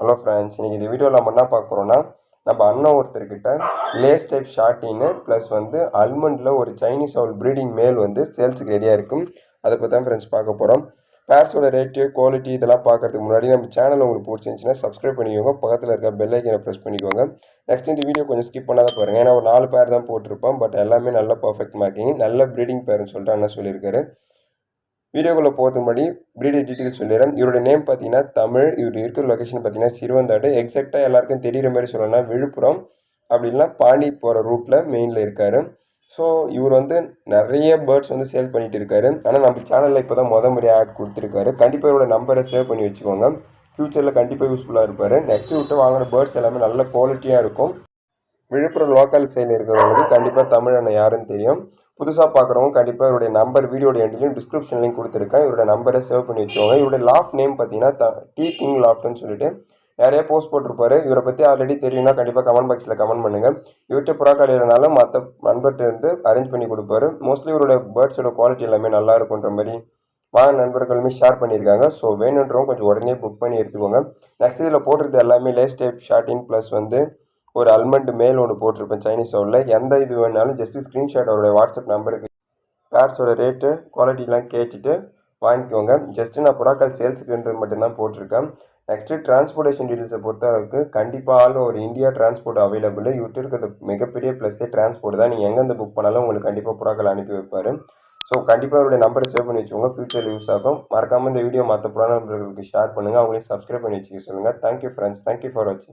Hello friends, இன்றைக்கி இந்த வீடியோவில் நம்ம என்ன பார்க்க போகிறோம்னா, நம்ம அண்ணன் ஒருத்தர்கிட்ட லேஸ் டைப் ஷார்ட்டின்னு ப்ளஸ் வந்து அல்மண்டில் ஒரு சைனீஸ் அவுல் ப்ரீடிங் மேல் வந்து சேல்ஸுக்கு ரெடியாக இருக்கும். அதை பற்றி தான் ஃப்ரெண்ட்ஸ் பார்க்க போகிறோம். பேர்ஸோட ரேட்டு, குவாலிட்டி இதெல்லாம் பார்க்கறதுக்கு முன்னாடி நம்ம சேனல் உங்களுக்கு பிடிச்சிருந்துச்சுன்னா சப்ஸ்கிரைப் பண்ணிக்கோங்க. பக்கத்தில் இருக்க பெல் ஐக்கனை ப்ரெஸ் பண்ணிக்கோங்க. நெக்ஸ்ட் இந்த வீடியோ கொஞ்சம் ஸ்கிப் பண்ணாத பாருங்கள். ஏன்னா ஒரு 4 பேர் தான் போட்டிருப்போம். பட் எல்லாமே நல்ல பர்ஃபெக்ட் மார்க்கிங், நல்ல ப்ரீடிங் பேர்னு சொல்லிட்டு அண்ணன் சொல்லியிருக்காரு. வீடியோக்குள்ளே போகிறதுக்கு முன்னாடி ப்ரீடர் டீட்டெயில்ஸ் சொல்லிடுறேன். இவருடைய நேம் பார்த்தீங்கன்னா தமிழ். இவர் இருக்கிற லொக்கேஷன் பார்த்தீங்கன்னா சிறுவந்தாடு. எக்ஸாக்டாக எல்லாருக்கும் தெரிகிற மாதிரி சொல்லணும்னா விழுப்புரம், அப்படி இல்லைனா பாண்டி போகிற ரூட்டில் மெயினில் இருக்கார். ஸோ இவர் வந்து நிறைய பேர்ட்ஸ் வந்து சேல் பண்ணிட்டு இருக்காரு. ஆனால் நம்ம சேனலில் இப்போ தான் முறையாக ஆட் கொடுத்துருக்காரு. கண்டிப்பாக இவரோட நம்பரை சேவ் பண்ணி வச்சுக்கோங்க. ஃப்யூச்சரில் கண்டிப்பாக யூஸ்ஃபுல்லாக இருப்பார். நெக்ஸ்ட் விட்டு வாங்கின பேர்ட்ஸ் எல்லாமே நல்ல குவாலிட்டியாக இருக்கும். விழுப்புரம் லோக்கல் சைடில் இருக்கிறவங்களுக்கு கண்டிப்பாக தமிழ் அண்ணன் யாருன்னு தெரியும். புதுசாக பார்க்குறவங்க கண்டிப்பாக இவருடைய நம்பர் வீடியோட எண்ட்லையும் டிஸ்கிரிப்ஷன்லையும் கொடுத்துருக்கேன். இவரோட நம்பரை சேவ் பண்ணி வச்சுக்கோங்க. இவருடைய லாஃப்ட் நேம் பார்த்தீங்கன்னா டி கிங் லாஃப்ட்னு சொல்லிட்டு நிறைய போஸ்ட் போட்டிருப்பாரு. இவரை பற்றி ஆல்ரெடி தெரியும்னா கண்டிப்பாக கமெண்ட் பாக்ஸில் கமெண்ட் பண்ணுங்கள். இவர்கிட்ட புறா கடையிலனாலும் மற்ற நண்பர்கிட்ட இருந்து அரேஞ்ச் பண்ணி கொடுப்பாரு. மோஸ்ட்லி இவரோட பேர்ட்ஸோட குவாலிட்டி எல்லாமே நல்லா இருக்குன்ற மாதிரி நண்பர்களுமே ஷேர் பண்ணியிருக்காங்க. ஸோ வேணுன்றவங்க கொஞ்சம் உடனே புக் பண்ணி எடுத்துக்கோங்க. நெக்ஸ்ட் இதில் போட்டிருக்கிறது எல்லாமே லேஸ் டைப் ஷார்ட்டின் ப்ளஸ் வந்து ஒரு அல்மண்ட் மேல் ஒன்று போட்டிருப்பேன் சைனீஸ் அவுலில். எந்த இது வேணாலும் ஜஸ்ட் ஸ்க்ரீன்ஷாட் அவருடைய வாட்ஸ்அப் நம்பருக்கு பேர்ஸோட ரேட்டு குவாலிட்டிலாம் கேட்டுட்டு வாங்கிக்கோங்க. ஜஸ்ட்டு நான் புறாக்கள் சேல்ஸுக்குன்றது மட்டும்தான் போட்டிருக்கேன். நெக்ஸ்ட்டு டிரான்ஸ்போர்ட்டேஷன் டீட்டெயில்ஸை பொறுத்தளவுக்கு கண்டிப்பாக ஆல் ஒரு இந்தியா டிரான்ஸ்போர்ட் அவைலபிள். இவர்கிட்ட இருக்கிறது மிகப்பெரிய ப்ளஸ்ஸே டிரான்ஸ்போர்ட் தான். நீங்கள் எங்கேருந்து புக் பண்ணாலும் உங்களுக்கு கண்டிப்பாக புறாக்கள் அனுப்பி வைப்பார். ஸோ கண்டிப்பாக அவருடைய நம்பரை சேவ் பண்ணி வச்சுக்கோங்க. ஃபியூச்சரில் யூஸ் ஆகும். மறக்காமல் இந்த வீடியோ மற்ற புறா நண்பர்களுக்கு ஷேர் பண்ணுங்கள். அவங்களையும் சப்ஸ்கிரைப் பண்ணி வச்சுக்க சொல்லுங்கள். Thank you friends. தேங்க்யூ ஃபார் வாட்சிங்.